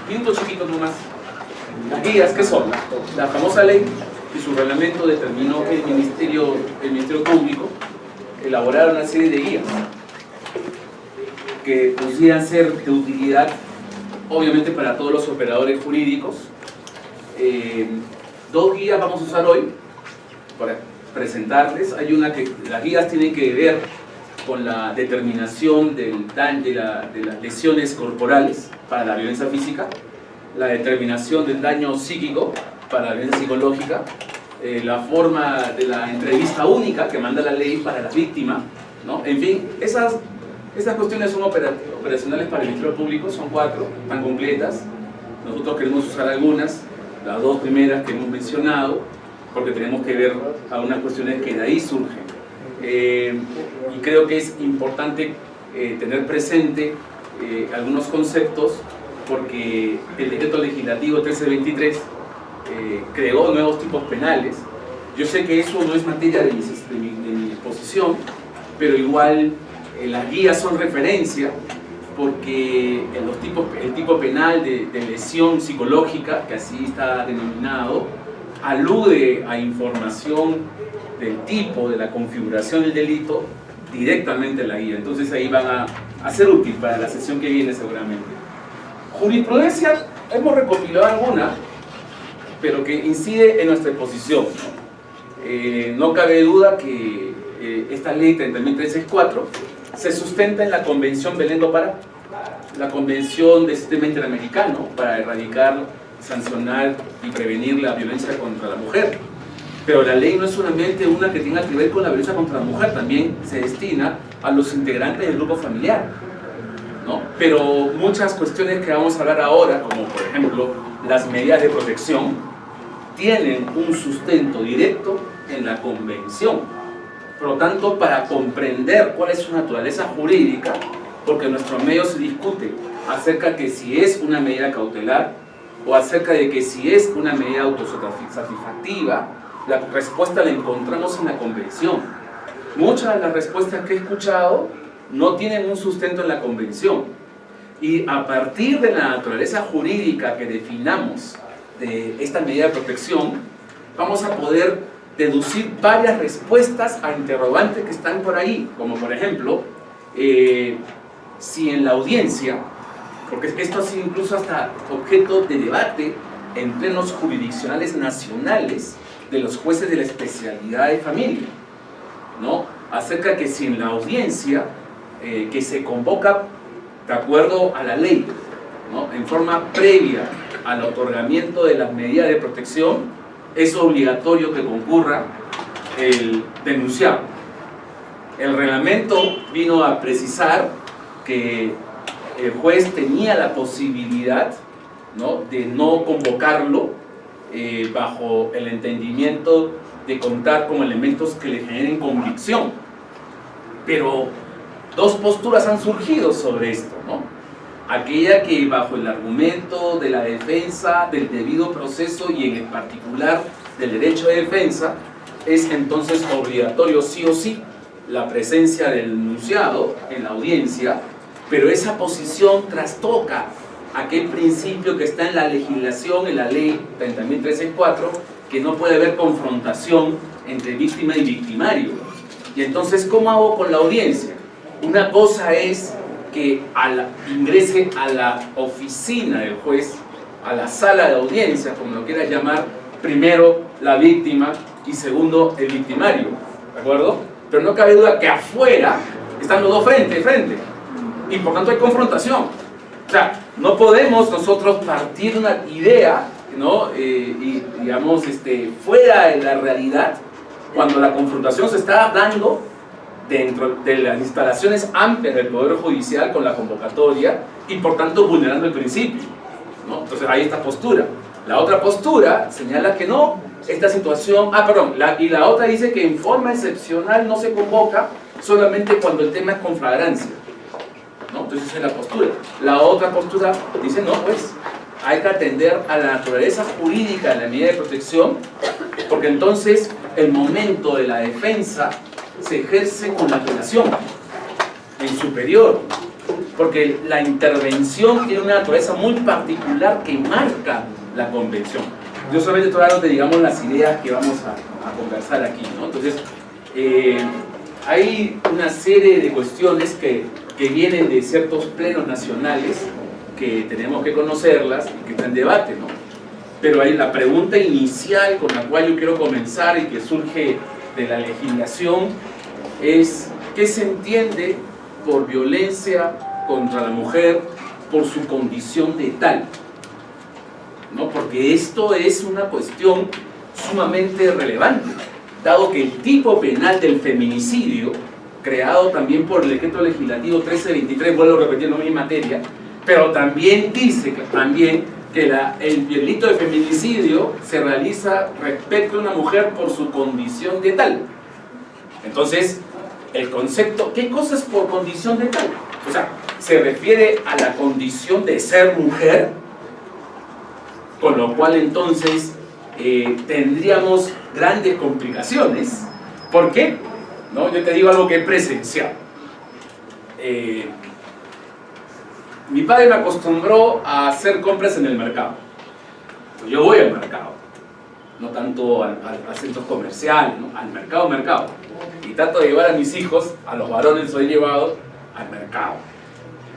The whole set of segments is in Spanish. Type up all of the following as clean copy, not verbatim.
minutos chiquitos nomás. Las guías, ¿qué son? La famosa ley y su reglamento determinó que el Ministerio Público elaborara una serie de guías que pudieran ser de utilidad, obviamente, para todos los operadores jurídicos. Dos guías vamos a usar hoy para presentarles. Hay una que las guías tienen que ver con la determinación del daño, de las lesiones corporales para la violencia física, la determinación del daño psíquico para la violencia psicológica, la forma de la entrevista única que manda la ley para la víctima, ¿no? En fin, esas cuestiones son operacionales para el Ministerio Público, son 4, están completas. Nosotros queremos usar algunas, las 2 primeras que hemos mencionado, porque tenemos que ver algunas cuestiones que de ahí surgen. Y creo que es importante tener presente algunos conceptos, porque el decreto legislativo 1323 creó nuevos tipos penales. Yo sé que eso no es materia de mi exposición, pero igual las guías son referencia, porque el tipo penal de lesión psicológica, que así está denominado, alude a información del tipo, de la configuración del delito, directamente a la guía. Entonces ahí van a ser útil para la sesión que viene seguramente. Jurisprudencia, hemos recopilado alguna, pero que incide en nuestra exposición, ¿no? No cabe duda que esta ley 30.364 se sustenta en la Convención Belén do Pará, la Convención del Sistema Interamericano para erradicar, sancionar y prevenir la violencia contra la mujer. Pero la ley no es solamente una que tenga que ver con la violencia contra la mujer, también se destina a los integrantes del grupo familiar, ¿no? Pero muchas cuestiones que vamos a hablar ahora, como por ejemplo las medidas de protección, tienen un sustento directo en la Convención. Por lo tanto, para comprender cuál es su naturaleza jurídica, porque en nuestros medios se discute acerca de que si es una medida cautelar o acerca de que si es una medida autosatisfactiva, la respuesta la encontramos en la Convención. Muchas de las respuestas que he escuchado no tienen un sustento en la Convención. Y a partir de la naturaleza jurídica que definamos de esta medida de protección, vamos a poder deducir varias respuestas a interrogantes que están por ahí, como por ejemplo, si en la audiencia, porque esto ha sido incluso hasta objeto de debate en plenos jurisdiccionales nacionales de los jueces de la especialidad de familia, ¿no? Acerca de que si en la audiencia que se convoca de acuerdo a la ley, ¿no?, en forma previa al otorgamiento de las medidas de protección, es obligatorio que concurra el denunciado. El reglamento vino a precisar que el juez tenía la posibilidad, ¿no?, de no convocarlo bajo el entendimiento de contar con elementos que le generen convicción. Pero dos posturas han surgido sobre esto, ¿no? Aquella que bajo el argumento de la defensa del debido proceso y en particular del derecho de defensa, es entonces obligatorio sí o sí la presencia del denunciado en la audiencia, pero esa posición trastoca aquel principio que está en la legislación, en la ley 30.364, que no puede haber confrontación entre víctima y victimario. Y entonces, ¿cómo hago con la audiencia? Una cosa es que ingrese a la oficina del juez, a la sala de audiencia, como lo quieras llamar, primero la víctima y segundo el victimario, ¿de acuerdo? Pero no cabe duda que afuera están los dos frente a frente, y por tanto hay confrontación. O sea, no podemos nosotros partir de una idea, ¿no?, y digamos, fuera de la realidad, cuando la confrontación se está dando dentro de las instalaciones amplias del Poder Judicial con la convocatoria y por tanto vulnerando el principio, ¿no? Entonces hay esta postura. La otra postura señala que no, esta situación, y la otra dice que en forma excepcional no se convoca solamente cuando el tema es con flagrancia, ¿no? Entonces esa es la postura. La otra postura dice no, pues hay que atender a la naturaleza jurídica de la medida de protección, porque entonces el momento de la defensa se ejerce con la apelación en superior, porque la intervención tiene una naturaleza muy particular que marca la convención. Yo solamente estoy hablando de, digamos, las ideas que vamos a conversar aquí, ¿no? Entonces, hay una serie de cuestiones que vienen de ciertos plenos nacionales que tenemos que conocerlas y que están en debate, ¿no? Pero hay la pregunta inicial con la cual yo quiero comenzar y que surge de la legislación es: ¿qué se entiende por violencia contra la mujer por su condición de tal? ¿No? Porque esto es una cuestión sumamente relevante, dado que el tipo penal del feminicidio, creado también por el decreto legislativo 1323, vuelvo a repetir, no es mi materia, pero también dice que el delito de feminicidio se realiza respecto a una mujer por su condición de tal. Entonces, el concepto, ¿qué cosa es por condición de tal? O sea, se refiere a la condición de ser mujer, con lo cual entonces tendríamos grandes complicaciones. ¿Por qué? ¿No? Yo te digo algo que he presenciado. Mi padre me acostumbró a hacer compras en el mercado. Yo voy al mercado, no tanto al centro comercial, ¿no? Al mercado. Y trato de llevar a mis hijos, a los varones los he llevado al mercado.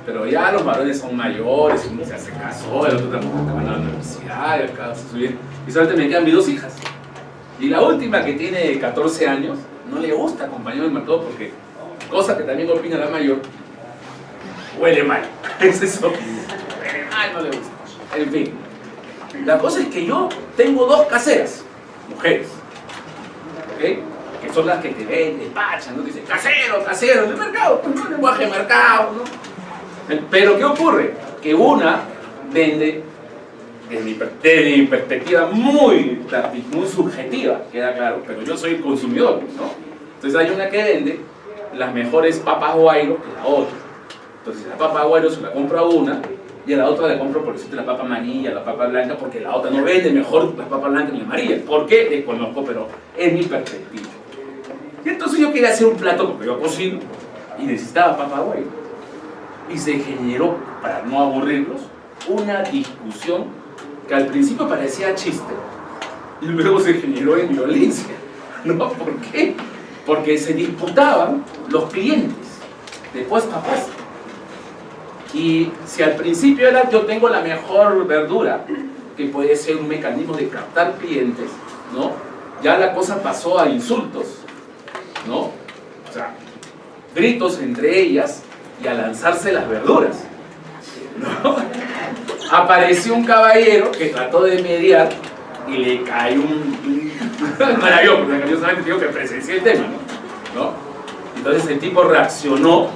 Pero ya los varones son mayores, uno ya se casó, el otro tampoco van a la universidad, el otro se subir. Y solamente me quedan mis 2 hijas. Y la última, que tiene 14 años, no le gusta acompañarme al mercado porque, cosa que también opina la mayor, huele mal. Es eso. Huele mal, no le gusta. En fin. La cosa es que yo tengo 2 caseras, mujeres, ¿ok? Que son las que te ven, despachan, ¿no? Dicen, casero, del mercado, un lenguaje de mercado, ¿no? Pero ¿qué ocurre? Que una vende, desde mi perspectiva muy subjetiva, queda claro, pero yo soy consumidor, ¿no? Entonces hay una que vende las mejores papas guairo que la otra. Entonces la papa guairo se la compro a una y a la otra le compro, por decirte, la papa amarilla, la papa blanca, porque la otra no vende mejor la papa blanca ni la amarilla. ¿Por qué? Desconozco, pero es mi perspectiva. Y entonces yo quería hacer un plato, porque yo cocino, y necesitaba papa guairo. Y se generó, para no aburrirlos, una discusión que al principio parecía chiste y luego se generó en violencia, ¿no? ¿Por qué? Porque se disputaban los clientes de puesto a puesto. Y si al principio era yo tengo la mejor verdura, que puede ser un mecanismo de captar clientes, ¿no? Ya la cosa pasó a insultos, ¿no? O sea, gritos entre ellas y a lanzarse las verduras, ¿no? Apareció un caballero que trató de mediar y le cayó maravilloso, porque yo solamente digo que presencié el tema, ¿no? Entonces el tipo reaccionó,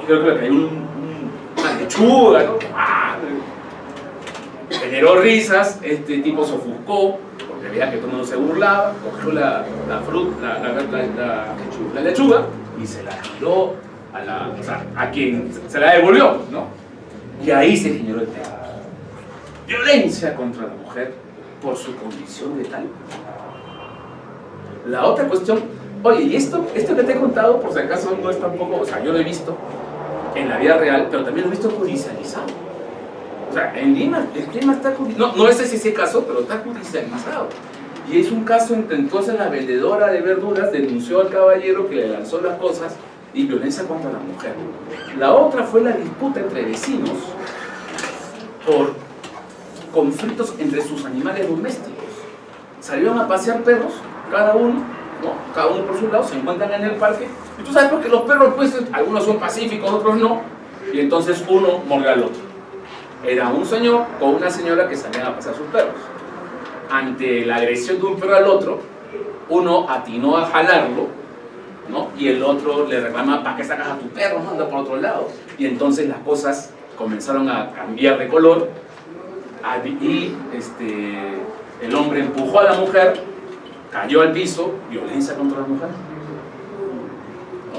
creo que le cayó una lechuga, ¿no? Generó risas, este tipo se ofuscó, porque veía que todo el mundo se burlaba, cogió la lechuga y se la tiró a quien se la devolvió, ¿no? Y ahí se generó el tema. Violencia contra la mujer por su condición de tal. La otra cuestión, oye, y esto que te he contado, por si acaso no es tampoco, o sea, yo lo he visto en la vida real, pero también lo he visto judicializado. O sea, en Lima, el tema está judicializado, no es ese caso, pero está judicializado. Y es un caso en que entonces la vendedora de verduras denunció al caballero que le lanzó las cosas y violencia contra la mujer. La otra fue la disputa entre vecinos por conflictos entre sus animales domésticos. Salieron a pasear perros, cada uno, ¿no? Cada uno por su lado, se encuentran en el parque. Y tú sabes porque los perros, pues, algunos son pacíficos, otros no. Y entonces uno mordió al otro. Era un señor con una señora que salían a pasear sus perros. Ante la agresión de un perro al otro, uno atinó a jalarlo, ¿no? Y el otro le reclama, ¿para qué sacas a tu perro? No, anda por otro lado. Y entonces las cosas comenzaron a cambiar de color y el hombre empujó a la mujer, cayó al piso, violencia contra la mujer, ¿no?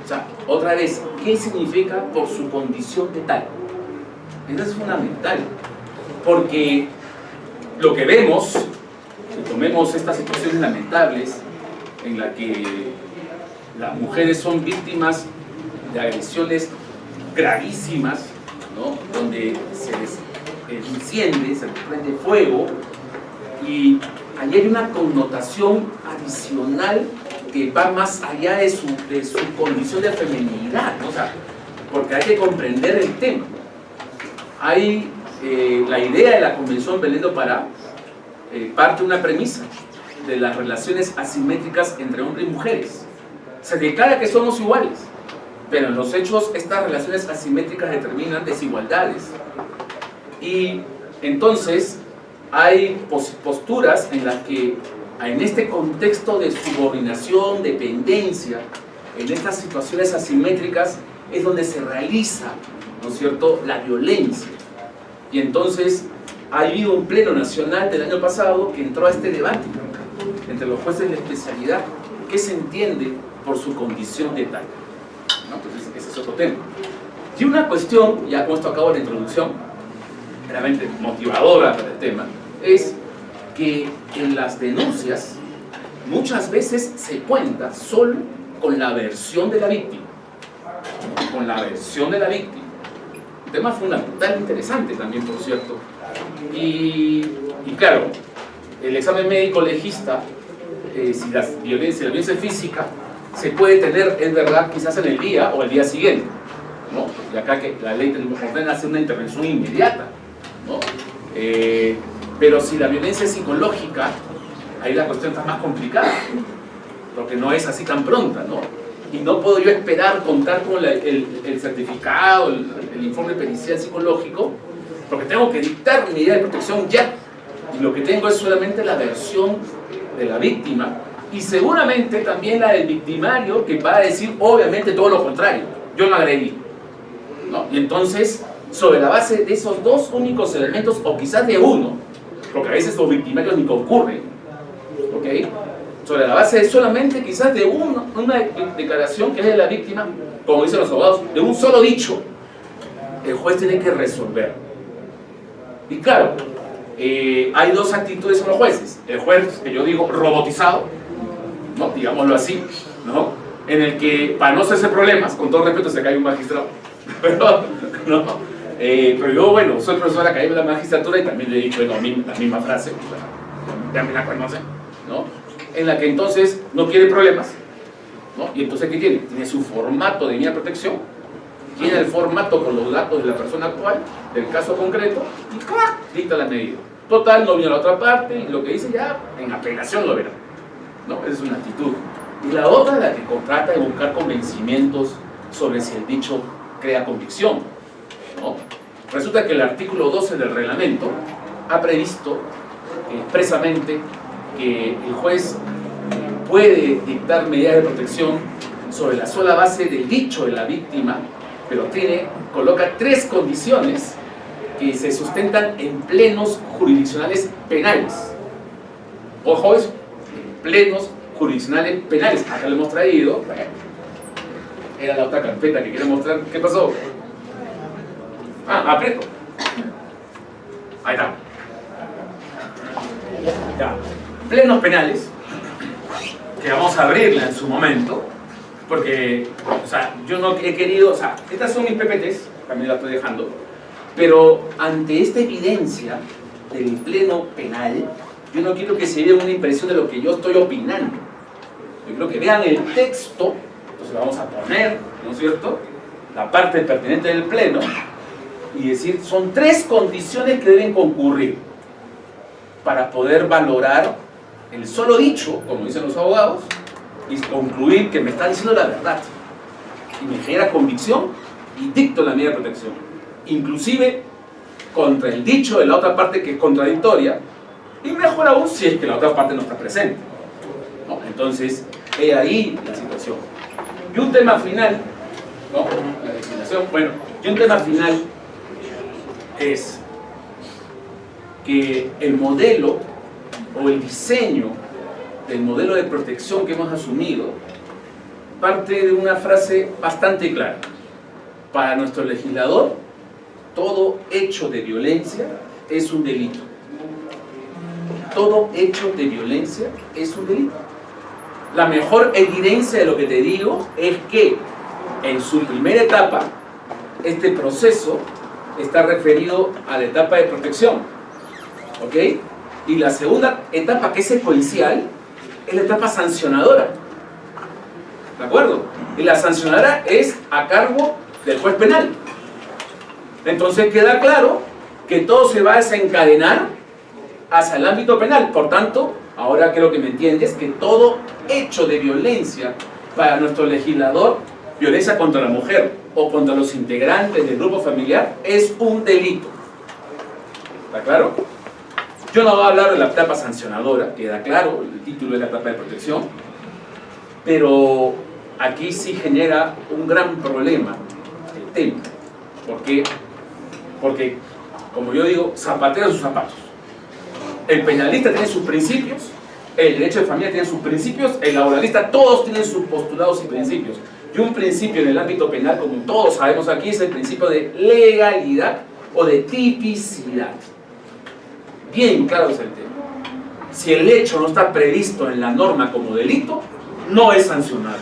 O sea, otra vez, ¿qué significa por su condición de tal? Eso es fundamental, porque lo que vemos, si tomemos estas situaciones lamentables en las que las mujeres son víctimas de agresiones gravísimas, ¿no? Donde se enciende, se prende fuego, y ahí hay una connotación adicional que va más allá de su condición de feminidad, ¿no? O sea, porque hay que comprender el tema. Hay la idea de la Convención Belén do Pará parte de una premisa de las relaciones asimétricas entre hombres y mujeres. Se declara que somos iguales, pero en los hechos estas relaciones asimétricas determinan desigualdades. Y entonces hay posturas en las que en este contexto de subordinación, dependencia, en estas situaciones asimétricas es donde se realiza, ¿no es cierto?, la violencia. Y entonces ha habido un pleno nacional del año pasado que entró a este debate entre los jueces de especialidad, ¿qué se entiende por su condición de tal? ¿No? Entonces ese es otro tema. Y una cuestión, ya con esto acabo la introducción, realmente motivadora para el tema, es que en las denuncias muchas veces se cuenta solo con la versión de la víctima. Con la versión de la víctima. Un tema fundamental, interesante también, por cierto. Y claro, el examen médico legista, si la violencia física se puede tener, es verdad, quizás en el día o el día siguiente, ¿no? Y acá que la ley ordena hacer una intervención inmediata, ¿no? Pero si la violencia es psicológica, ahí la cuestión está más complicada, porque no es así tan pronta, ¿no? Y no puedo yo esperar contar con el certificado, el informe pericial psicológico, porque tengo que dictar mi medida de protección ya. Y lo que tengo es solamente la versión de la víctima, y seguramente también la del victimario, que va a decir obviamente todo lo contrario: yo no agredí, ¿no? Y entonces, sobre la base de esos dos únicos elementos, o quizás de uno, porque a veces los victimarios ni concurren, ¿ok? Sobre la base de solamente quizás de una declaración que es de la víctima, como dicen los abogados, de un solo dicho, el juez tiene que resolver. Y claro, hay dos actitudes en los jueces: el juez, que yo digo robotizado, ¿no?, digámoslo así, ¿no?, en el que, para no hacerse problemas, con todo respeto, se cae un magistrado, pero, ¿no? Pero yo, bueno, soy profesor académico de la magistratura y también le he dicho la misma frase, ya me la conocen, ¿no?, en la que entonces no quiere problemas, ¿no? Y entonces, ¿qué tiene? Tiene su formato de medida de protección, tiene el formato con los datos de la persona actual, del caso concreto, y ¡clac!, dicta la medida. Total, no vino a la otra parte, y lo que dice ya en apelación lo verá, ¿no? Esa es una actitud. Y la otra es la que trata de buscar convencimientos sobre si el dicho crea convicción, ¿no? Resulta que el artículo 12 del reglamento ha previsto expresamente que el juez puede dictar medidas de protección sobre la sola base del dicho de la víctima, pero coloca tres condiciones que se sustentan en plenos jurisdiccionales penales. Ojo eso, plenos jurisdiccionales penales. Acá lo hemos traído. Era la otra carpeta que quería mostrar. ¿Qué pasó? Aprieto. Ahí está. Ya. Plenos penales, que vamos a abrirla en su momento, porque, o sea, yo no he querido, o sea, estas son mis PPTs, también las estoy dejando, pero ante esta evidencia del pleno penal, yo no quiero que se dé una impresión de lo que yo estoy opinando. Yo quiero que vean el texto, entonces lo vamos a poner, ¿no es cierto?, la parte pertinente del pleno, y decir, son tres condiciones que deben concurrir para poder valorar el solo dicho, como dicen los abogados, y concluir que me está diciendo la verdad, y me genera convicción, y dicto la medida de protección, inclusive contra el dicho de la otra parte que es contradictoria, y mejor aún si es que la otra parte no está presente, ¿no? Entonces, he ahí la situación. Y un tema final, ¿no?, la legislación, bueno, y un tema final es que el modelo o el diseño del modelo de protección que hemos asumido parte de una frase bastante clara: para nuestro legislador, todo hecho de violencia es un delito. Todo hecho de violencia es un delito. La mejor evidencia de lo que te digo es que en su primera etapa, este proceso está referido a la etapa de protección, ¿ok? Y la segunda etapa, que es secuencial, es la etapa sancionadora, ¿de acuerdo? Y la sancionadora es a cargo del juez penal. Entonces queda claro que todo se va a desencadenar hacia el ámbito penal. Por tanto, ahora creo que me entiendes, que todo hecho de violencia para nuestro legislador, violencia contra la mujer o contra los integrantes del grupo familiar, es un delito. ¿Está claro? Yo no voy a hablar de la etapa sancionadora, queda claro, el título es la etapa de protección, pero aquí sí genera un gran problema el tema. ¿Por qué? Porque, como yo digo, zapatero a sus zapatos. El penalista tiene sus principios, el derecho de familia tiene sus principios, el laboralista, todos tienen sus postulados y principios. Y un principio en el ámbito penal, como todos sabemos aquí, es el principio de legalidad o de tipicidad. Bien claro es el tema. Si el hecho no está previsto en la norma como delito, no es sancionado.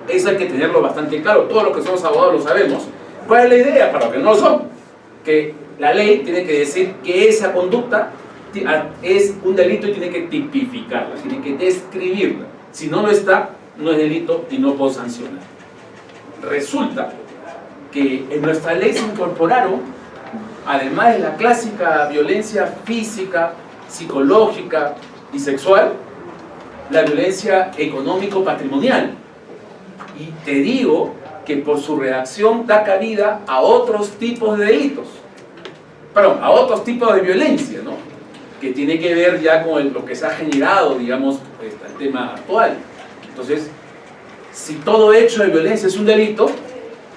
Eso hay que tenerlo bastante claro. Todos los que somos abogados lo sabemos. ¿Cuál es la idea? Para los que no lo son, que la ley tiene que decir que esa conducta es un delito y tiene que tipificarla, tiene que describirla. Si no lo está, no es delito y no puedo sancionar. Resulta que en nuestra ley se incorporaron, además de la clásica violencia física, psicológica y sexual, la violencia económico-patrimonial. Y te digo que por su redacción da cabida a otros tipos de delitos, perdón, a otros tipos de violencia, ¿no? Que tiene que ver ya con lo que se ha generado, digamos, el tema actual. Entonces, si todo hecho de violencia es un delito,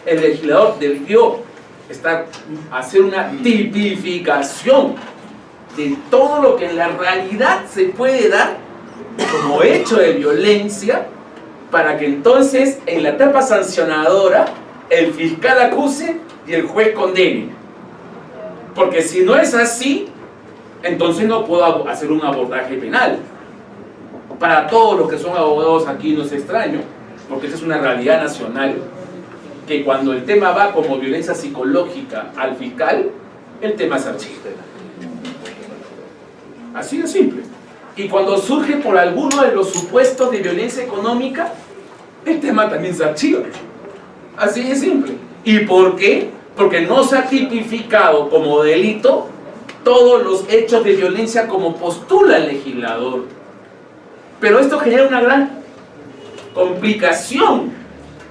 el legislador debió hacer una tipificación de todo lo que en la realidad se puede dar como hecho de violencia, para que entonces en la etapa sancionadora el fiscal acuse y el juez condene. Porque si no es así, entonces no puedo hacer un abordaje penal. Para todos los que son abogados aquí no es extraño, porque esta es una realidad nacional, que cuando el tema va como violencia psicológica al fiscal, el tema se archiva. Así de simple. Y cuando surge por alguno de los supuestos de violencia económica, el tema también se archiva. Así de simple. ¿Y por qué? Porque no se ha tipificado como delito todos los hechos de violencia como postula el legislador. Pero esto genera una gran complicación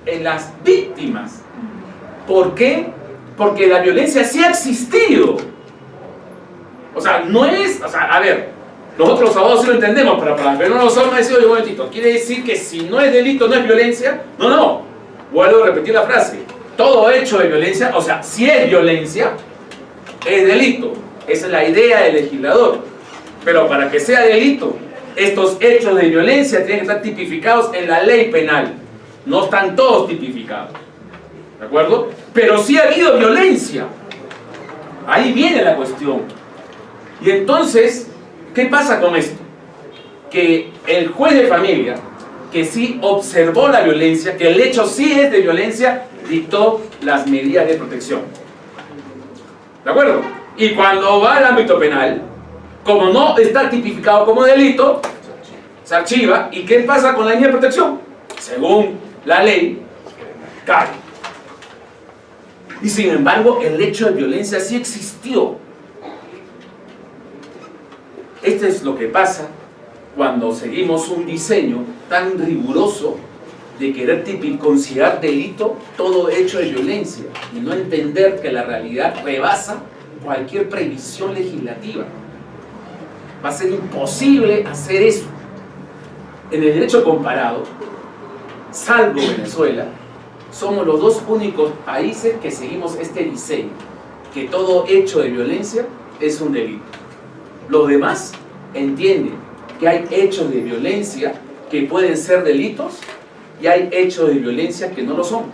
en las víctimas. ¿Por qué? Porque la violencia sí ha existido. O sea, no es... O sea, a ver, nosotros los abogados sí lo entendemos, pero para los que no lo son, me decía, oye, un momentito, ¿quiere decir que si no es delito no es violencia? No, no. Vuelvo a repetir la frase. Todo hecho de violencia, o sea, si es violencia, es delito. Esa es la idea del legislador. Pero para que sea delito, estos hechos de violencia tienen que estar tipificados en la ley penal. No están todos tipificados. ¿De acuerdo? Pero sí ha habido violencia. Ahí viene la cuestión. Y entonces, ¿qué pasa con esto? Que el juez de familia, que sí observó la violencia, que el hecho sí es de violencia, dictó las medidas de protección. ¿De acuerdo? Y cuando va al ámbito penal, como no está tipificado como delito, se archiva. ¿Y qué pasa con la línea de protección? Según la ley, cae. Y sin embargo, el hecho de violencia sí existió. Esto es lo que pasa cuando seguimos un diseño tan riguroso de querer considerar delito todo hecho de violencia y no entender que la realidad rebasa cualquier previsión legislativa. Va a ser imposible hacer eso. En el derecho comparado, salvo Venezuela, somos los dos únicos países que seguimos este diseño, que todo hecho de violencia es un delito. Los demás entienden que hay hechos de violencia que pueden ser delitos y hay hechos de violencia que no lo son.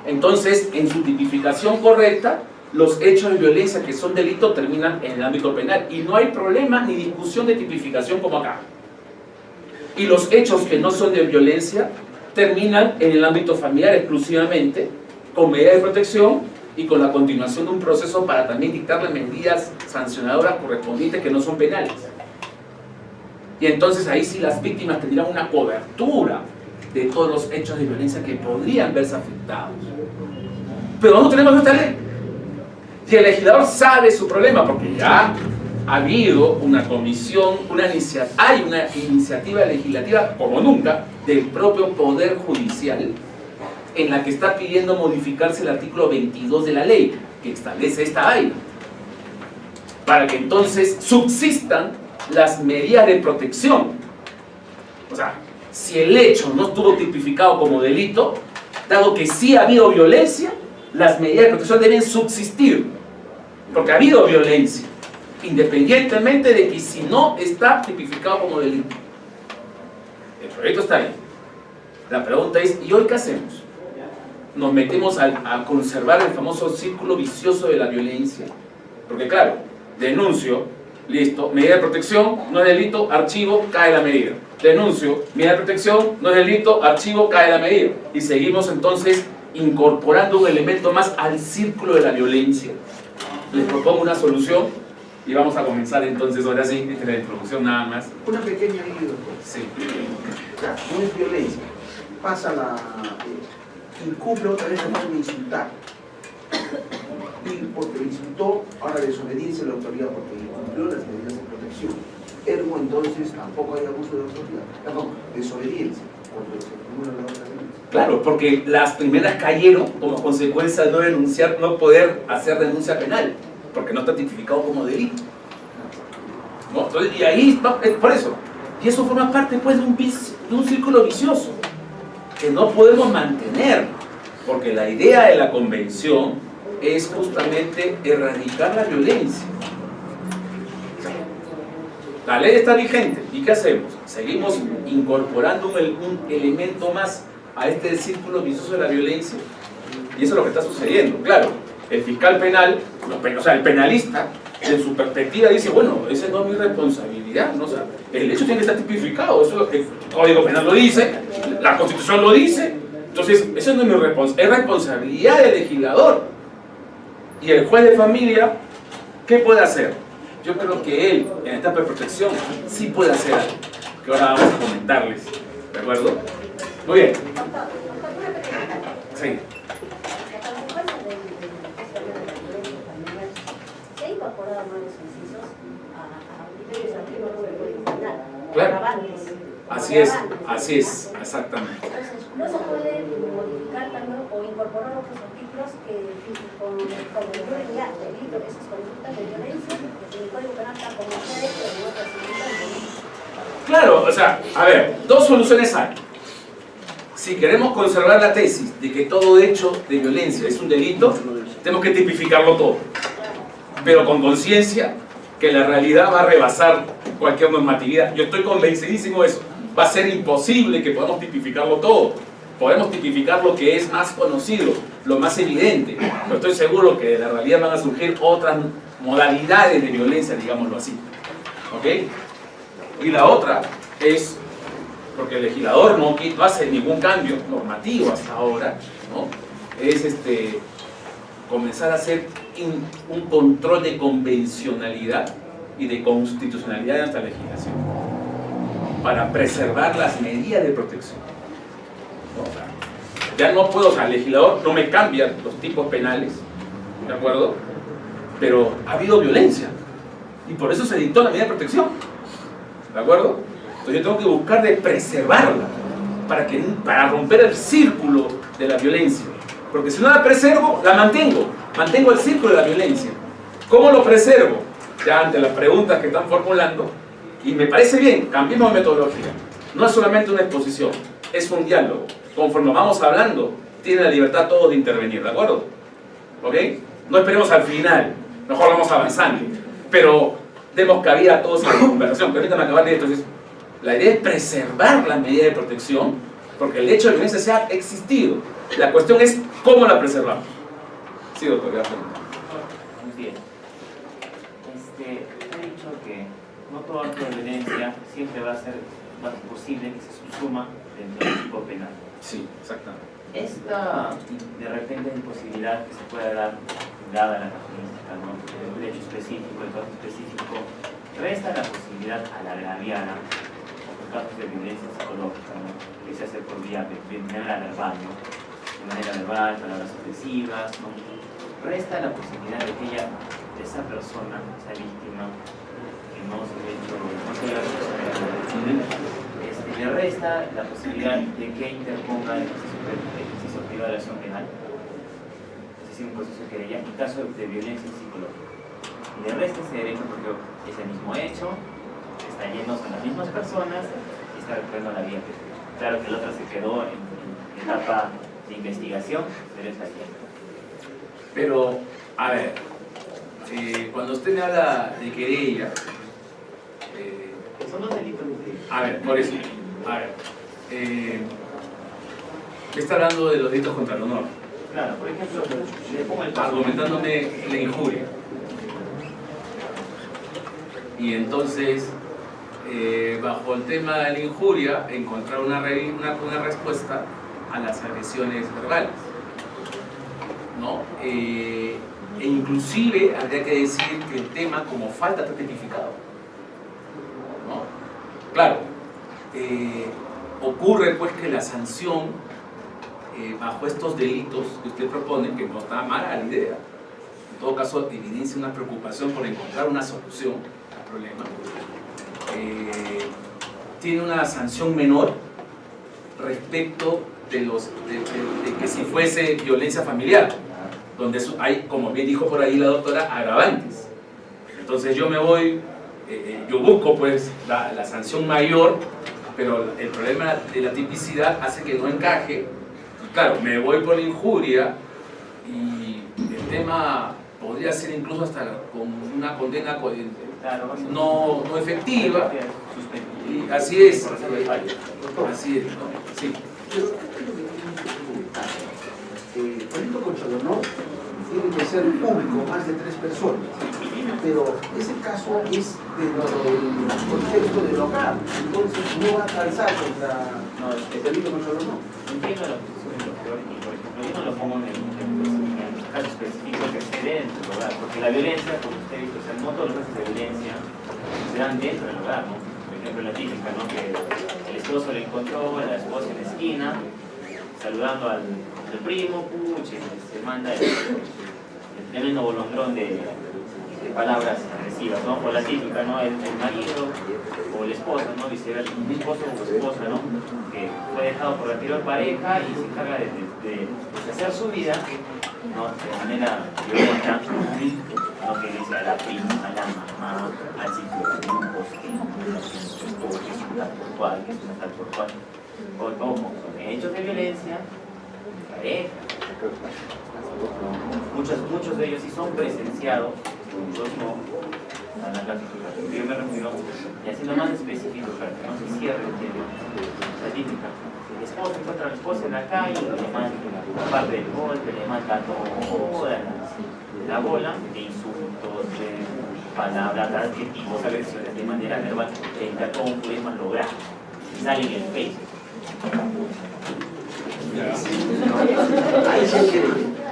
Entonces, en su tipificación correcta, los hechos de violencia que son delitos terminan en el ámbito penal y no hay problema ni discusión de tipificación como acá. Y los hechos que no son de violencia terminan en el ámbito familiar exclusivamente con medidas de protección y con la continuación de un proceso para también dictarle medidas sancionadoras correspondientes que no son penales. Y entonces ahí sí las víctimas tendrían una cobertura de todos los hechos de violencia que podrían verse afectados. Pero no tenemos esta ley. Y el legislador sabe su problema porque ya ha habido una comisión, hay una iniciativa legislativa, como nunca, del propio Poder Judicial, en la que está pidiendo modificarse el artículo 22 de la ley, que establece esta vaina, para que entonces subsistan las medidas de protección. O sea, si el hecho no estuvo tipificado como delito, dado que sí ha habido violencia, las medidas de protección deben subsistir, porque ha habido violencia, independientemente de que si no está tipificado como delito. El proyecto está ahí. La pregunta es, ¿y hoy qué hacemos? Nos metemos a conservar el famoso círculo vicioso de la violencia, porque claro, denuncio, listo, medida de protección, no es delito, archivo, cae la medida. Denuncio, medida de protección, no es delito, archivo, cae la medida. Y seguimos entonces incorporando un elemento más al círculo de la violencia. Les propongo una solución y vamos a comenzar entonces, ahora sí, desde la introducción nada más. Una pequeña ayuda, doctor. Sí. O sea, no es violencia. Pasa incumple otra vez la forma de insultar. Y porque insultó, ahora desobediencia a la autoridad porque incumplió las medidas de protección. Ergo, entonces, tampoco hay abuso de autoridad. Perdón, desobediencia. Porque se formula la otra vez. Claro, porque las primeras cayeron como consecuencia de no denunciar, no poder hacer denuncia penal, porque no está tipificado como delito. ¿No? Entonces, y ahí, por eso. Y eso forma parte pues de un círculo vicioso que no podemos mantener, porque la idea de la convención es justamente erradicar la violencia. La ley está vigente, ¿y qué hacemos? Seguimos incorporando un elemento más a este círculo vicioso de la violencia, y eso es lo que está sucediendo. Claro, el fiscal penal, o sea, el penalista, en su perspectiva dice, bueno, esa no es mi responsabilidad, ¿no? O sea, el hecho tiene que estar tipificado, eso, el Código Penal lo dice, la Constitución lo dice, entonces, eso no es mi responsabilidad, es responsabilidad del legislador. Y el juez de familia, ¿qué puede hacer? Yo creo que él, en etapa de protección, sí puede hacer algo, que ahora vamos a comentarles, ¿de acuerdo? Muy bien. Sí. Claro. Así es, exactamente. Entonces, no se puede modificar también o incorporar otros artículos que con ya delito de esas conductas de violencia, en el Código Penal está como se ha hecho en otras circunstancias. Claro, o sea, a ver, dos soluciones hay. Si queremos conservar la tesis de que todo hecho de violencia es un delito, tenemos que tipificarlo todo, pero con conciencia que la realidad va a rebasar cualquier normatividad. Yo estoy convencidísimo de eso. Va a ser imposible que podamos tipificarlo todo. Podemos tipificar lo que es más conocido, lo más evidente, pero estoy seguro que de la realidad van a surgir otras modalidades de violencia, digámoslo así. ¿Ok? Y la otra es, porque el legislador no hace ningún cambio normativo hasta ahora, ¿no? Es comenzar a hacer un control de convencionalidad y de constitucionalidad de nuestra legislación para preservar las medidas de protección. ¿No? O sea, ya no puedo, o sea, el legislador no me cambia los tipos penales, ¿de acuerdo? Pero ha habido violencia y por eso se dictó la medida de protección, ¿de acuerdo? Entonces yo tengo que buscar de preservarla para romper el círculo de la violencia, porque si no la preservo, la mantengo el círculo de la violencia. ¿Cómo lo preservo? Ya ante las preguntas que están formulando, y me parece bien, cambiemos de metodología. No es solamente una exposición, es un diálogo. Conforme vamos hablando, tienen la libertad todos de intervenir, ¿de acuerdo? ¿Ok? No esperemos al final, mejor vamos avanzando, pero demos cabida a todos en la conversación. Permítanme acabar de esto. Entonces, la idea es preservar la medida de protección, porque el hecho de violencia se ha existido. La cuestión es cómo la preservamos. Sí, doctor, gracias. Muy bien. He dicho que no todo acto de violencia siempre va a ser posible que se subsuma dentro del tipo penal. Sí, exactamente. Esta, de repente, imposibilidad que se pueda dar, dada la casuística, ¿no? El derecho específico, el caso específico, resta la posibilidad a la agraviada, en casos de violencia psicológica, ¿no? Que se hace por vía de manera verbal, ¿no? De manera verbal, palabras ofensivas, ¿no? Resta la posibilidad de que esa persona, esa víctima, que no se le resta la posibilidad de que interponga el ejercicio privado de acción penal, es decir, un proceso de querella en caso de violencia psicológica. Y le resta ese derecho porque es el mismo hecho, está yendo, son las mismas personas y está recorriendo la vía penal. Claro que el otro se quedó en etapa de investigación, pero está bien. Pero, a ver, cuando usted me habla de querella, Son los delitos de... a ver, por eso, a ver, me está hablando de los delitos contra el honor, Claro, por ejemplo, le pongo el caso. argumentándome la injuria. Y entonces, bajo el tema de la injuria, encontrar una respuesta a las agresiones verbales, ¿no? E inclusive habría que decir que el tema como falta está tipificado, ¿no? Claro, ocurre pues que la sanción bajo estos delitos que usted propone, que no está mala la idea, en todo caso evidencia una preocupación por encontrar una solución al problema, tiene una sanción menor respecto de que si fuese violencia familiar, donde hay, como bien dijo por ahí la doctora, agravantes. Entonces yo me voy, yo busco pues la sanción mayor, pero el problema de la tipicidad hace que no encaje. Claro, me voy por la injuria y el tema podría ser incluso hasta con una condena no efectiva. Y así es, así es, ¿no? Sí. El delito contra el honor tiene que ser público, más de 3 personas, pero ese caso es dentro del contexto del hogar, entonces no va a calzar contra el delito contra el honor. Entiendo la posición del doctor y, por ejemplo, yo no lo pongo en el caso específico que se dé dentro del hogar, porque la violencia, como usted ha visto, o sea, no todos los casos de violencia se dan dentro del hogar, ¿no? Por ejemplo, la típica, ¿no? Que el esposo le encontró a la esposa en la esquina, saludando al primo, puche, se manda el tremendo bolondrón de palabras agresivas, ¿no? O la típica, ¿no? El marido o el esposo, ¿no? Viceversa, un esposo o esposa, ¿no? Que fue dejado por la anterior pareja y se encarga de hacer su vida, ¿no? De manera violenta, ¿no? Que dice a la prima, a la mamá, al sitio de grupos, que su esposo es un tal por cual, que es una tal por cual. O como son hechos de violencia, pareja. Muchos de ellos sí son presenciados, muchos no. A la clasificación que yo me refiero, y haciendo más específico para que no se cierre la típica. El esposo encuentra a la esposa en la calle, le manda parte del golpe, le manda toda la bola de insultos, de palabras, de adjetivos, agresiones de manera verbal, frente a cómo podemos lograr. Sale en el Facebook.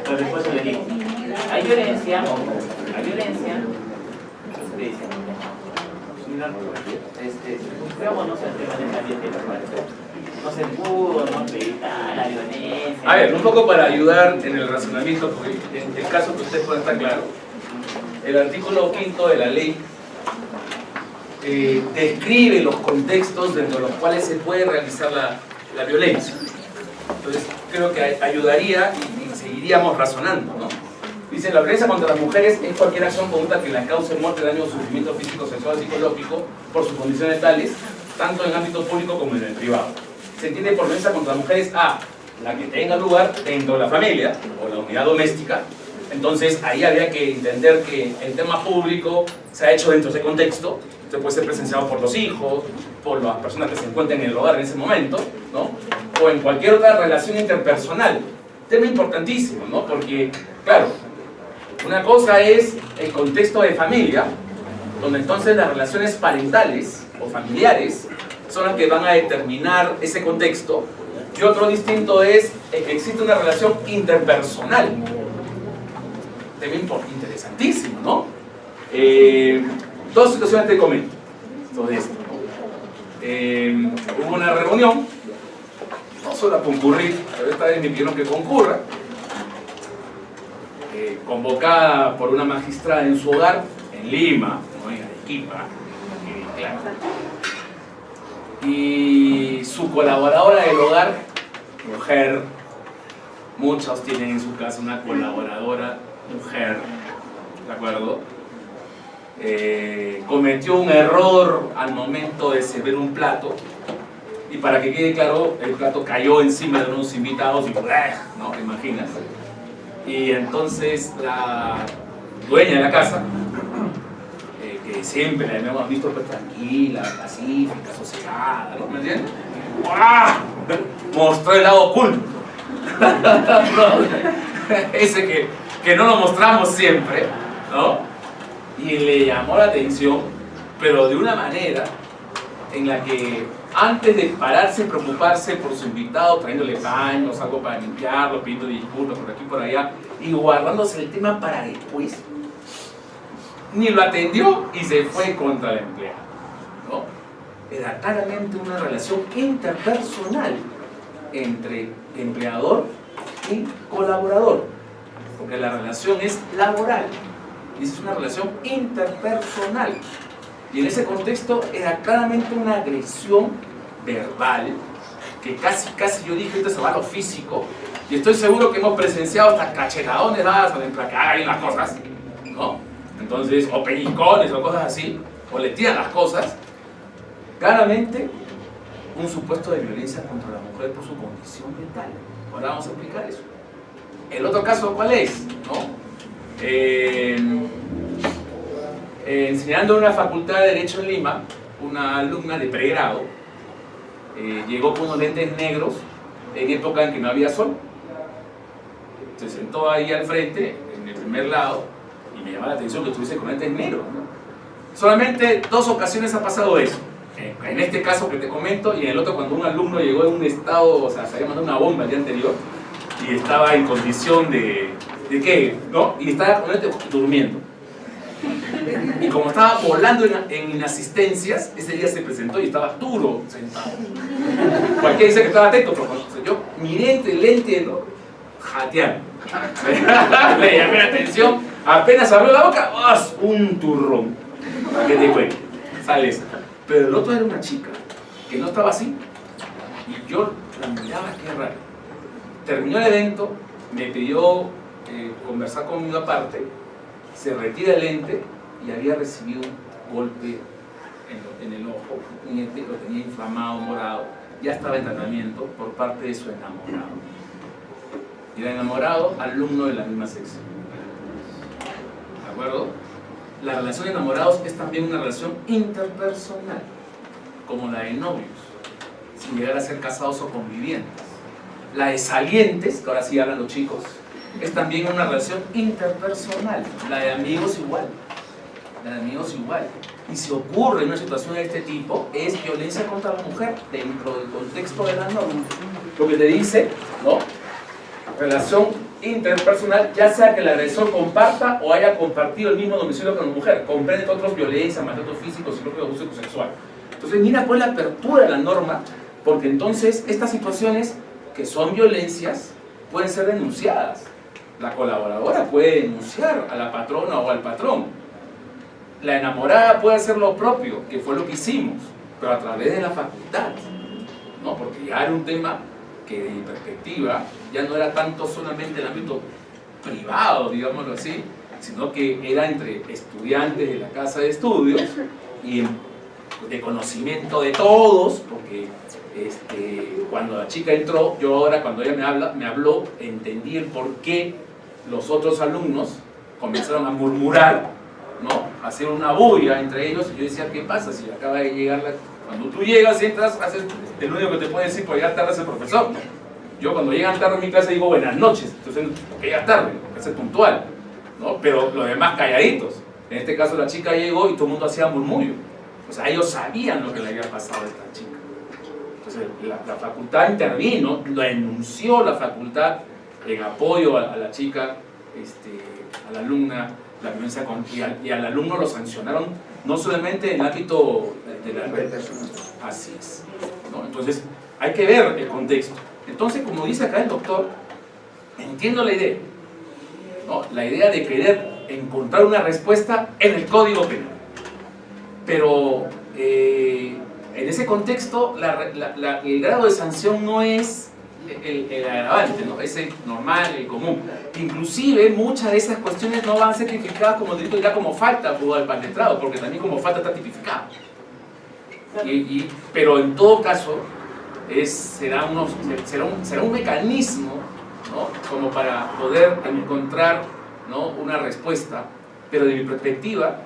Pero después le digo, hay violencia, ustedes dicen, creo no se maneja bien de la parte. No se pudo, no evitar la violencia. A ver, un poco para ayudar en el razonamiento, porque en el caso que usted pueda estar claro, el artículo 5º de la ley describe los contextos dentro de los cuales se puede realizar la violencia. Entonces, creo que ayudaría y seguiríamos razonando, ¿no? Dice, la violencia contra las mujeres es cualquier acción conducta que la cause muerte, daño o sufrimiento físico, sexual o psicológico por sus condiciones tales, tanto en el ámbito público como en el privado. Se entiende por violencia contra las mujeres a la que tenga lugar dentro de la familia o la unidad doméstica. Entonces, ahí habría que entender que el tema público se ha hecho dentro de ese contexto. Usted puede ser presenciado por los hijos, por las personas que se encuentran en el hogar en ese momento, ¿no? O en cualquier otra relación interpersonal. Tema importantísimo, ¿no? Porque, claro, una cosa es el contexto de familia, donde entonces las relaciones parentales o familiares son las que van a determinar ese contexto, Y otro distinto es que existe una relación interpersonal. Tema interesantísimo, ¿no? Dos situaciones te comento sobre esto, ¿no? Hubo una reunión, no solo a concurrir, pero esta vez me pidieron que concurra, convocada por una magistrada en su hogar, en Lima, ¿no? En Arequipa, claro. Y su colaboradora del hogar, mujer, muchos tienen en su casa una colaboradora mujer, ¿de acuerdo? Cometió un error al momento de servir un plato, y para que quede claro, el plato cayó encima de unos invitados y ¿no? ¿Te imaginas? Y entonces la dueña de la casa, que siempre la hemos visto pues tranquila, pacífica, sosegada, ¿no? ¿Me entiendes? ¡Uah! Mostró el lado oculto. Ese que no lo mostramos siempre, ¿no? Y le llamó la atención, pero de una manera en la que antes de pararse y preocuparse por su invitado, trayéndole paños, algo para limpiarlo, pidiendo disculpas por aquí y por allá, y guardándose el tema para después, ni lo atendió y se fue contra la empleada, ¿no? Era claramente una relación interpersonal entre empleador y colaborador, porque la relación es laboral y es una relación interpersonal, y en ese contexto era claramente una agresión verbal que casi yo dije, esto se va a lo físico, y estoy seguro que hemos presenciado hasta cachetadones dadas para que hagan las cosas, ¿no? Entonces, o pellizcones o cosas así, o le tiran las cosas. Claramente un supuesto de violencia contra la mujer por su condición mental. Ahora vamos a explicar eso. El otro caso, ¿cuál es? ¿No? Enseñando en una facultad de Derecho en Lima, una alumna de pregrado llegó con unos lentes negros en época en que no había sol. Se sentó ahí al frente, en el primer lado, y me llama la atención que estuviese con lentes negros, ¿no? Solamente 2 ocasiones ha pasado eso. En este caso que te comento, y en el otro cuando un alumno llegó en un estado, o sea, se había mandado una bomba el día anterior, y estaba en condición ¿de qué? ¿No? Y estaba con lentes durmiendo. Y como estaba volando en inasistencias, ese día se presentó y estaba duro sentado. Cualquiera dice que estaba atento, pero yo miré entre el lente, ¿no? Jateando. Le llamé la atención, apenas abrió la boca, ¡oh! Un turrón. ¿Para qué te cuento? Sale eso. Pero el otro era una chica que no estaba así, y yo la miraba, qué raro. Terminó el evento, me pidió conversar conmigo aparte, se retira el lente y había recibido un golpe en el ojo, lo tenía inflamado, morado, ya estaba en tratamiento por parte de su enamorado. Y el enamorado, alumno de la misma sección. ¿De acuerdo? La relación de enamorados es también una relación interpersonal, como la de novios, sin llegar a ser casados o convivientes. La de salientes, que ahora sí hablan los chicos, es también una relación interpersonal. La de amigos igual. La de amigos igual. Y si ocurre una situación de este tipo, es violencia contra la mujer dentro del contexto de la norma. Lo que te dice, ¿no? Relación interpersonal, ya sea que el agresor comparta o haya compartido el mismo domicilio con la mujer, comprende otros violencia, maltrato físico, psicológico, abuso sexual. Entonces mira pues la apertura de la norma, porque entonces estas situaciones que son violencias pueden ser denunciadas. La colaboradora puede denunciar a la patrona o al patrón. La enamorada puede hacer lo propio, que fue lo que hicimos, pero a través de la facultad, ¿no? Porque ya era un tema que de mi perspectiva ya no era tanto solamente el ámbito privado, digámoslo así, sino que era entre estudiantes de la casa de estudios y de conocimiento de todos, porque cuando la chica entró, yo ahora cuando ella me habló, entendí el por qué los otros alumnos comenzaron a murmurar, ¿no? A hacer una bulla entre ellos, y yo decía, ¿qué pasa si acaba de llegar cuando tú llegas, entras, haces el único que te puede decir por llegar tarde es el profesor. Yo cuando llegan tarde en mi clase digo buenas noches, entonces porque llegas tarde, porque es puntual, ¿no? Pero los demás calladitos. En este caso la chica llegó y todo el mundo hacía murmullo. O sea, ellos sabían lo que le había pasado a esta chica. Entonces, la facultad intervino, lo enunció la facultad en apoyo a la chica, a la alumna, la violencia y al alumno lo sancionaron, no solamente en el ámbito de la red. Así es, ¿no? Entonces, hay que ver el contexto. Entonces, como dice acá el doctor, entiendo la idea, ¿no? La idea de querer encontrar una respuesta en el Código Penal. Pero en ese contexto, el grado de sanción no es el agravante, ¿no? Es el normal, el común. Inclusive, muchas de esas cuestiones no van a ser tipificadas como delito ya como falta o al letrado, porque también como falta está tipificado. Pero en todo caso, será un mecanismo, ¿no? Como para poder encontrar, ¿no? Una respuesta, pero de mi perspectiva,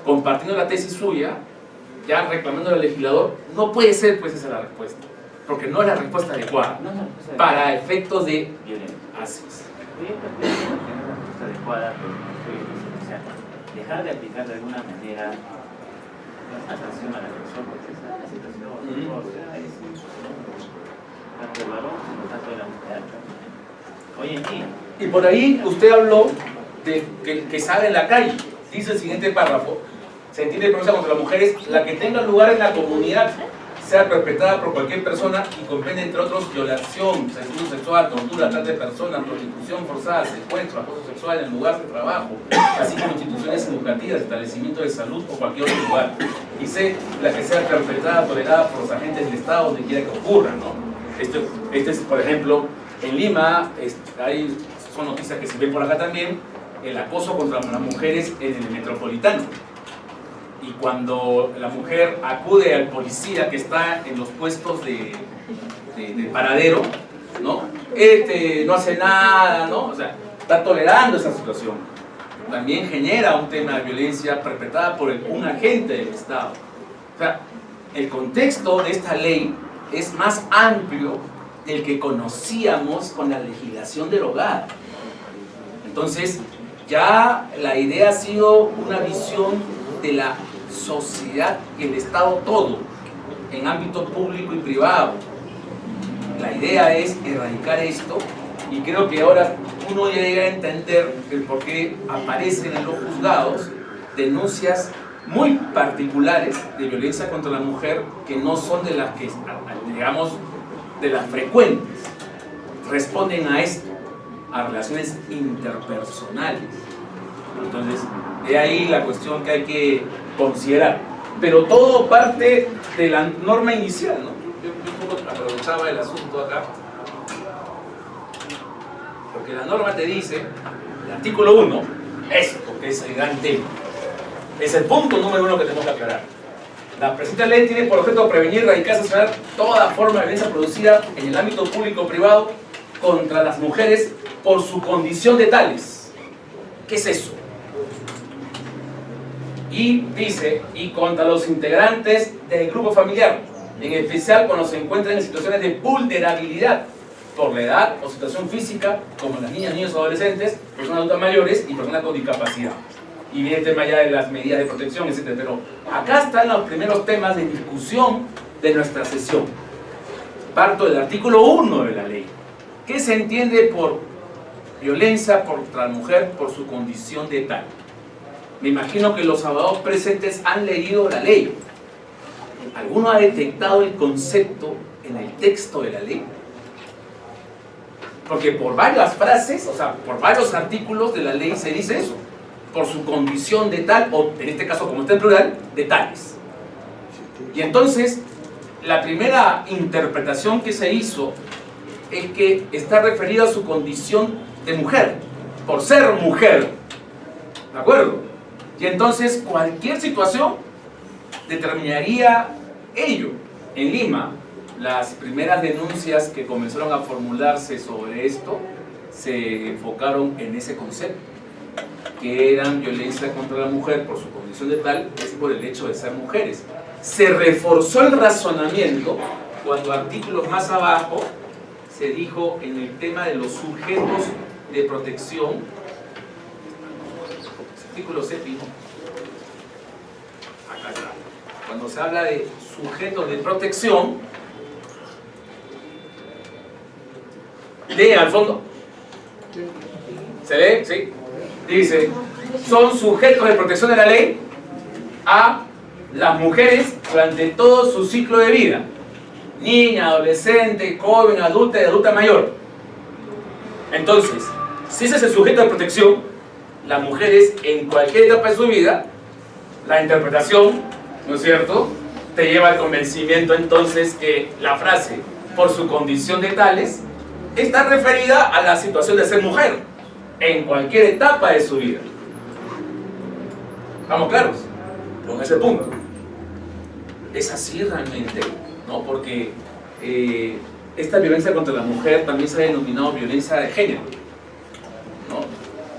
compartiendo la tesis suya, ya reclamando al legislador, no puede ser pues esa la respuesta, porque no es la respuesta adecuada para efectos de violencia. Así es. Yo creo que no es la respuesta adecuada, pero no estoy diciendo, o sea, dejar de aplicar de alguna manera la sanción al agresor, porque esa es la situación, o sea, es tanto el varón como tanto de la mujer. Hoy en día. Y por ahí usted habló de que sale en la calle. Dice el siguiente párrafo: se entiende violencia contra las mujeres la que tenga lugar en la comunidad, sea perpetrada por cualquier persona y comprende entre otros violación, seducción sexual, tortura, trata de personas, prostitución forzada, secuestro, acoso sexual en el lugar de trabajo, así como instituciones educativas, establecimientos de salud o cualquier otro lugar. Y C, la que sea perpetrada, tolerada por los agentes del Estado donde quiera que ocurra, ¿no? Este es, por ejemplo, en Lima, son noticias que se ven por acá también, el acoso contra las mujeres en el metropolitano. Y cuando la mujer acude al policía que está en los puestos de paradero, ¿no? No hace nada, ¿no? O sea, está tolerando esa situación. También genera un tema de violencia perpetrada por un agente del Estado. O sea, el contexto de esta ley es más amplio del que conocíamos con la legislación del hogar. Entonces, ya la idea ha sido una visión de la sociedad y el Estado todo, en ámbito público y privado. La idea es erradicar esto, y creo que ahora uno ya llega a entender el por qué aparecen en los juzgados denuncias muy particulares de violencia contra la mujer que no son de las que, digamos, de las frecuentes. Responden a esto, a relaciones interpersonales. Entonces, de ahí la cuestión que hay que considerar. Pero todo parte de la norma inicial, ¿no? Yo un poco aprovechaba el asunto acá, porque la norma te dice, el artículo 1, esto que es el gran tema, es el punto número 1 que tenemos que aclarar. La presente ley tiene por objeto prevenir, erradicar, sancionar toda forma de violencia producida en el ámbito público o privado contra las mujeres por su condición de tales. ¿Qué es eso? Y dice, y contra los integrantes del grupo familiar, en especial cuando se encuentran en situaciones de vulnerabilidad por la edad o situación física, como las niñas, niños, adolescentes, personas adultas mayores y personas con discapacidad. Y viene el tema ya de las medidas de protección, etc. Pero acá están los primeros temas de discusión de nuestra sesión. Parto del artículo 1 de la ley. ¿Qué se entiende por violencia contra la mujer por su condición de tal? Me imagino que los abogados presentes han leído la ley. ¿Alguno ha detectado el concepto en el texto de la ley? Porque por varias frases, o sea, por varios artículos de la ley se dice eso. Por su condición de tal, o en este caso como está en plural, de tales. Y entonces, la primera interpretación que se hizo es que está referido a su condición de mujer, por ser mujer. ¿De acuerdo? Y entonces cualquier situación determinaría ello. En Lima, las primeras denuncias que comenzaron a formularse sobre esto se enfocaron en ese concepto, que eran violencia contra la mujer por su condición de tal, es por el hecho de ser mujeres. Se reforzó el razonamiento cuando artículos más abajo se dijo en el tema de los sujetos de protección. Artículo 7, acá está. Cuando se habla de sujetos de protección, Lee al fondo. ¿Se ve? Sí. Dice, son sujetos de protección de la ley a las mujeres durante todo su ciclo de vida. Niña, adolescente, joven, adulta y adulta mayor. Entonces, si ese es el sujeto de protección, las mujeres en cualquier etapa de su vida, la interpretación, ¿no es cierto?, te lleva al convencimiento entonces que la frase, por su condición de tales, está referida a la situación de ser mujer, en cualquier etapa de su vida. ¿Estamos claros? Con ese punto. Es así realmente, ¿no? Porque esta violencia contra la mujer también se ha denominado violencia de género, ¿no?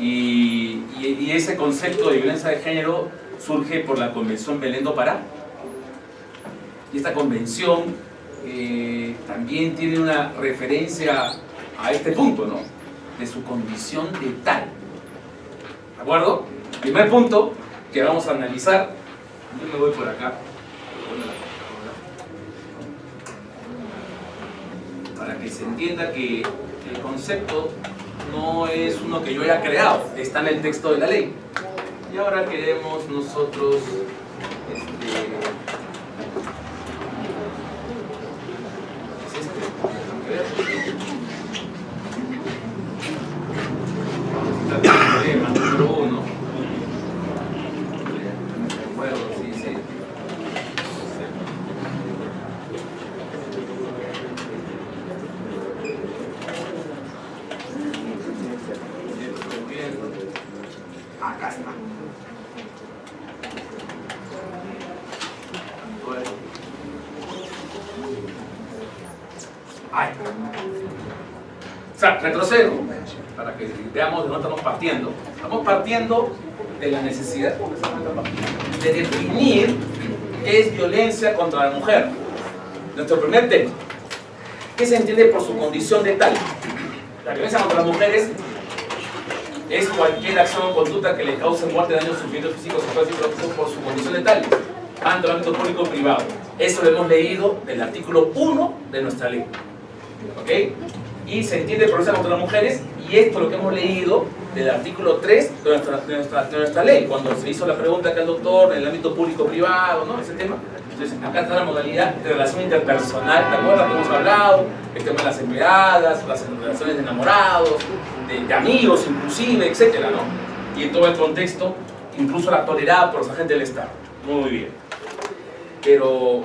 Y ese concepto de violencia de género surge por la Convención Belén do Pará. Y esta convención también tiene una referencia a este punto, ¿no?, de su condición de tal. ¿De acuerdo? Primer punto que vamos a analizar. Yo me voy por acá para que se entienda que el concepto no es uno que yo haya creado, está en el texto de la ley. Y ahora queremos nosotros problema número 1. Bueno, sí. Acá está. Bueno. Ay. O sea, retrocedo para que veamos de dónde estamos partiendo. Estamos partiendo de la necesidad de definir qué es violencia contra la mujer. Nuestro primer tema. ¿Qué se entiende por su condición de tal? La violencia contra las mujeres es cualquier acción o conducta que le cause muerte, daño, sufrimiento físico, sexual, psicológico por su condición de tal, tanto en el ámbito público o privado. Eso lo hemos leído del artículo 1 de nuestra ley. ¿Ok? Y se entiende por violencia contra las mujeres, y esto es lo que hemos leído del artículo 3 de nuestra ley, cuando se hizo la pregunta acá al doctor en el ámbito público-privado, ¿no? Ese tema. Entonces, acá está la modalidad de relación interpersonal, ¿te acuerdas que hemos hablado? El tema de las empleadas, las relaciones de enamorados, de amigos inclusive, etcétera, ¿no? Y en todo el contexto, incluso la tolerada por los agentes del Estado. Muy bien. Pero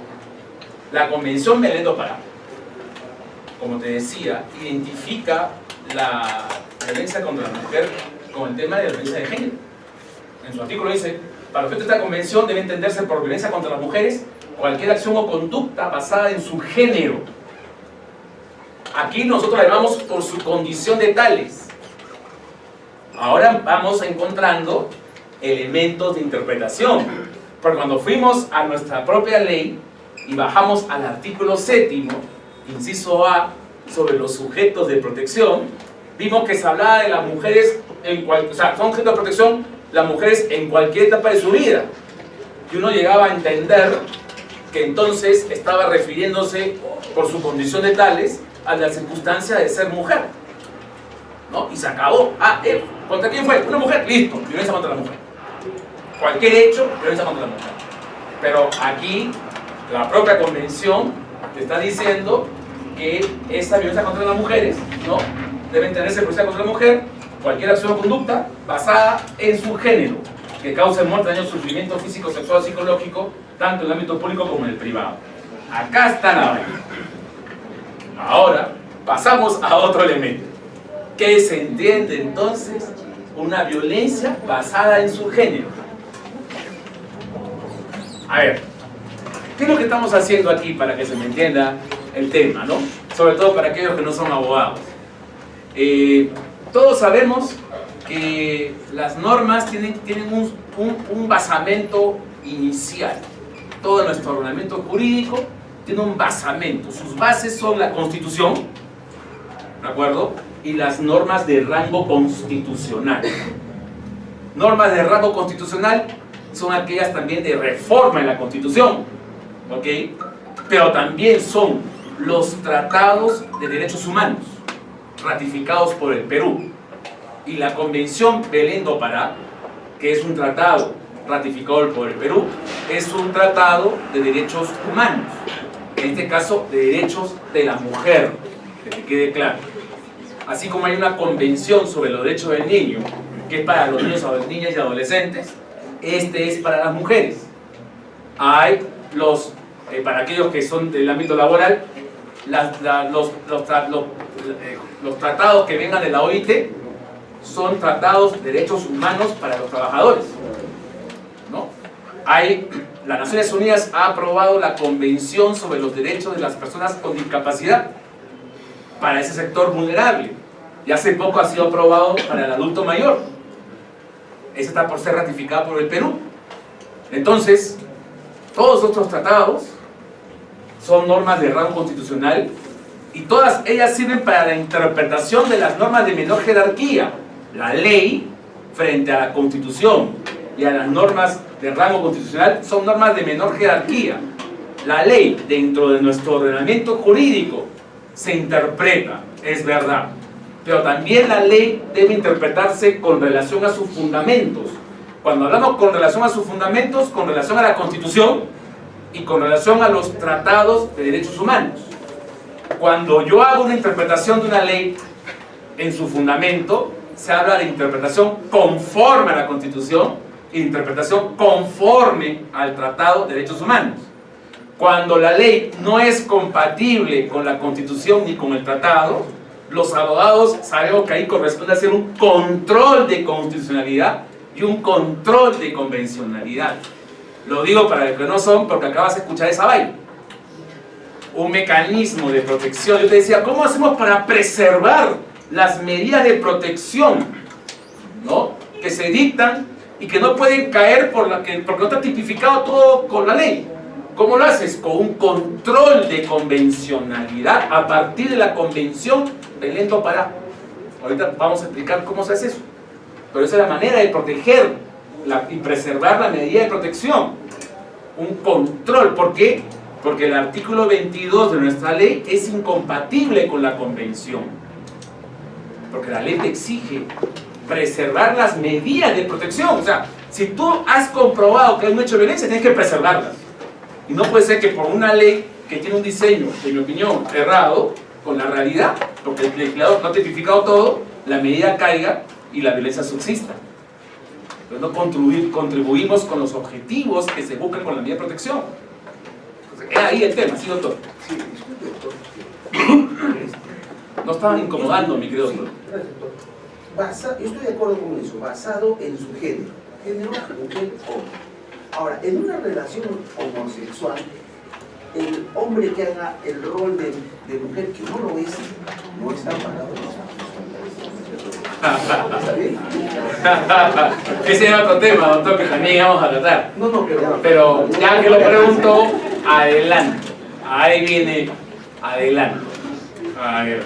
la Convención Belén do Pará, como te decía, identifica la violencia contra la mujer con el tema de la violencia de género. En su artículo dice, para efecto de esta convención debe entenderse por violencia contra las mujeres cualquier acción o conducta basada en su género. Aquí nosotros la llamamos por su condición de tales. Ahora vamos encontrando elementos de interpretación, porque cuando fuimos a nuestra propia ley y bajamos al artículo 7º, inciso A, sobre los sujetos de protección, vimos que se hablaba de las mujeres, o sea, son sujetos de protección las mujeres en cualquier etapa de su vida. Y uno llegaba a entender que entonces estaba refiriéndose por su condición de tales a la circunstancia de ser mujer, ¿no? Y se acabó. ¿Contra quién fue? Una mujer, listo, violencia contra la mujer. Cualquier hecho, violencia contra la mujer. Pero aquí la propia convención te está diciendo que esta violencia contra las mujeres, ¿no?, debe entenderse por violencia contra la mujer cualquier acción o conducta basada en su género que cause muerte, daño, sufrimiento físico, sexual, psicológico, tanto en el ámbito público como en el privado. Acá está la vaina. Ahora pasamos a otro elemento. ¿Qué se entiende entonces? Una violencia basada en su género. A ver, ¿qué es lo que estamos haciendo aquí para que se me entienda el tema, ¿no? Sobre todo para aquellos que no son abogados. Todos sabemos que las normas tienen un basamento inicial. Todo nuestro ordenamiento jurídico tiene un basamento. Sus bases son la Constitución, ¿de acuerdo?, y las normas de rango constitucional. Normas de rango constitucional son aquellas también de reforma en la Constitución, ¿ok? Pero también son los tratados de derechos humanos. ratificados por el Perú. Y la Convención Belén do Pará, que es un tratado ratificado por el Perú, es un tratado de derechos humanos, en este caso de derechos de la mujer, que quede claro. Así como hay una convención sobre los derechos del niño, que es para los niños, niñas y adolescentes, este es para las mujeres. Hay para aquellos que son del ámbito laboral, los tratados que vengan de la OIT son tratados de derechos humanos para los trabajadores, ¿no? Las Naciones Unidas ha aprobado la Convención sobre los Derechos de las Personas con Discapacidad para ese sector vulnerable, y hace poco ha sido aprobado para el adulto mayor. Ese está por ser ratificado por el Perú. Entonces, todos estos tratados son normas de rango constitucional y todas ellas sirven para la interpretación de las normas de menor jerarquía. La ley frente a la Constitución y a las normas de rango constitucional son normas de menor jerarquía. La ley dentro de nuestro ordenamiento jurídico se interpreta, es verdad, pero también la ley debe interpretarse con relación a sus fundamentos. Cuando hablamos con relación a sus fundamentos, con relación a la Constitución y con relación a los tratados de derechos humanos. Cuando yo hago una interpretación de una ley en su fundamento, se habla de interpretación conforme a la Constitución e interpretación conforme al Tratado de Derechos Humanos. Cuando la ley no es compatible con la Constitución ni con el Tratado, los abogados sabemos que ahí corresponde hacer un control de constitucionalidad y un control de convencionalidad. Lo digo para los que no son, porque acabas de escuchar esa vaina. Un mecanismo de protección. Yo te decía, ¿cómo hacemos para preservar las medidas de protección, ¿no?, que se dictan y que no pueden caer porque no está tipificado todo con la ley? ¿Cómo lo haces? Con un control de convencionalidad a partir de la Convención Belén do Pará. Ahorita vamos a explicar cómo se hace eso. Pero esa es la manera de proteger y preservar la medida de protección. Un control. ¿Por qué? Porque el artículo 22 de nuestra ley es incompatible con la Convención. Porque la ley te exige preservar las medidas de protección. O sea, si tú has comprobado que hay un hecho de violencia, tienes que preservarlas. Y no puede ser que por una ley que tiene un diseño, en mi opinión, errado con la realidad, porque el legislador no ha tipificado todo, la medida caiga y la violencia subsista. Pero no contribuimos con los objetivos que se buscan con la medida de protección. Entonces, es ahí el tema, ¿sí, doctor? Sí, disculpe, doctor. No estaban incomodando, mi querido doctor. Gracias, doctor. Yo estoy de acuerdo con eso, basado en su género. Género, mujer, hombre. Ahora, en una relación homosexual, el hombre que haga el rol de mujer, que no lo es, no está pagado. ¿Está bien? Ese era otro tema, doctor, que también vamos a tratar. No, Pero ya que lo pregunto, adelante. Ahí viene, adelante. A ver.